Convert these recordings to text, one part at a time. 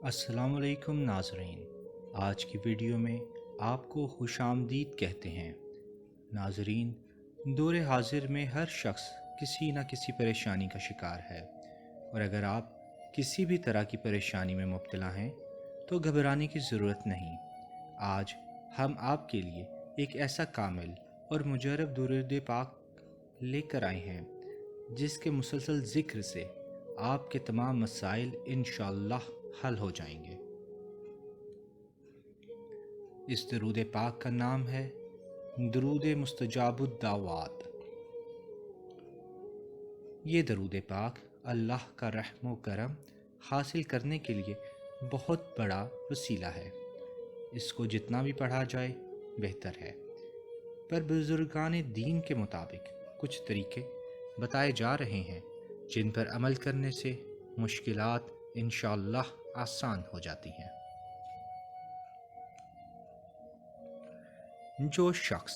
السلام علیکم ناظرین، آج کی ویڈیو میں آپ کو خوش آمدید کہتے ہیں۔ ناظرین، دور حاضر میں ہر شخص کسی نہ کسی پریشانی کا شکار ہے، اور اگر آپ کسی بھی طرح کی پریشانی میں مبتلا ہیں تو گھبرانے کی ضرورت نہیں۔ آج ہم آپ کے لیے ایک ایسا کامل اور مجرب درود پاک لے کر آئے ہیں جس کے مسلسل ذکر سے آپ کے تمام مسائل انشاءاللہ حل ہو جائیں گے۔ اس درود پاک کا نام ہے درود مستجاب الدعوات۔ یہ درود پاک اللہ کا رحم و کرم حاصل کرنے کے لیے بہت بڑا وسیلہ ہے۔ اس کو جتنا بھی پڑھا جائے بہتر ہے، پر بزرگان دین کے مطابق کچھ طریقے بتائے جا رہے ہیں جن پر عمل کرنے سے مشکلات انشاءاللہ آسان ہو جاتی ہیں۔ جو شخص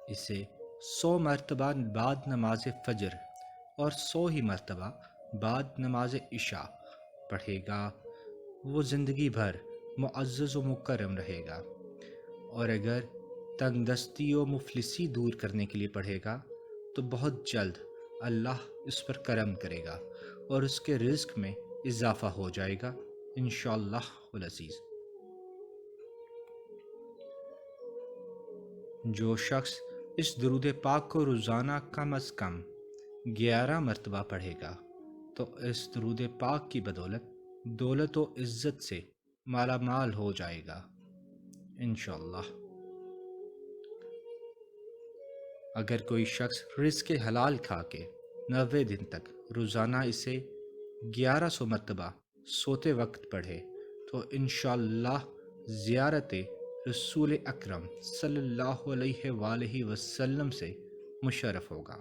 اسے 100 مرتبہ بعد نماز فجر اور 100 ہی مرتبہ بعد نماز عشاء پڑھے گا وہ زندگی بھر معزز و مکرم رہے گا، اور اگر تنگ دستی و مفلسی دور کرنے کے لیے پڑھے گا تو بہت جلد اللہ اس پر کرم کرے گا اور اس کے رزق میں اضافہ ہو جائے گا انشاءاللہ العزیز۔ جو شخص اس درود پاک کو روزانہ کم از کم 11 مرتبہ پڑھے گا تو اس درود پاک کی بدولت دولت و عزت سے مالا مال ہو جائے گا انشاءاللہ۔ اگر کوئی شخص رزق حلال کھا کے 90 دن تک روزانہ اسے 1100 مرتبہ سوتے وقت پڑھے تو انشاءاللہ زیارت رسول اکرم صلی اللہ علیہ وآلہ وسلم سے مشرف ہوگا۔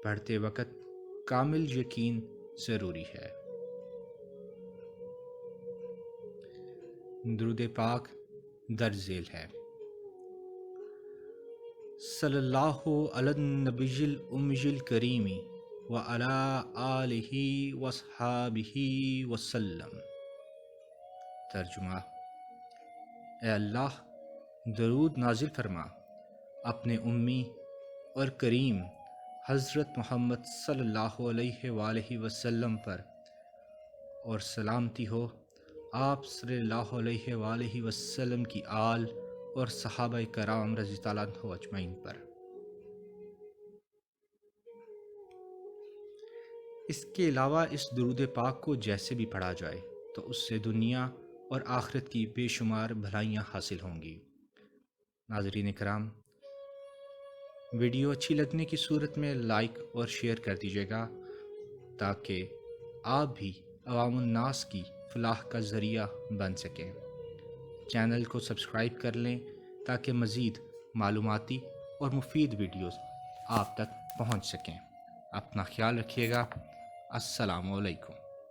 پڑھتے وقت کامل یقین ضروری ہے۔ درود پاک درج ذیل ہے۔ صلی اللہ علی النبی الامی الکریم وعلی آلہ واصحابہ وسلم۔ ترجمہ: اے اللہ، درود نازل فرما اپنے امی اور کریم حضرت محمد صلی اللہ علیہ وآلہ وسلم پر، اور سلامتی ہو آپ صلی اللہ علیہ وآلہ وسلم کی آل اور صحابہ کرام رضی اللہ عنہ اجمعین پر۔ اس کے علاوہ اس درود پاک کو جیسے بھی پڑھا جائے تو اس سے دنیا اور آخرت کی بے شمار بھلائیاں حاصل ہوں گی۔ ناظرین کرام، ویڈیو اچھی لگنے کی صورت میں لائک اور شیئر کر دیجیے گا تاکہ آپ بھی عوام الناس کی فلاح کا ذریعہ بن سکیں۔ چینل کو سبسکرائب کر لیں تاکہ مزید معلوماتی اور مفید ویڈیوز آپ تک پہنچ سکیں۔ اپنا خیال رکھیے گا۔ السلام علیکم۔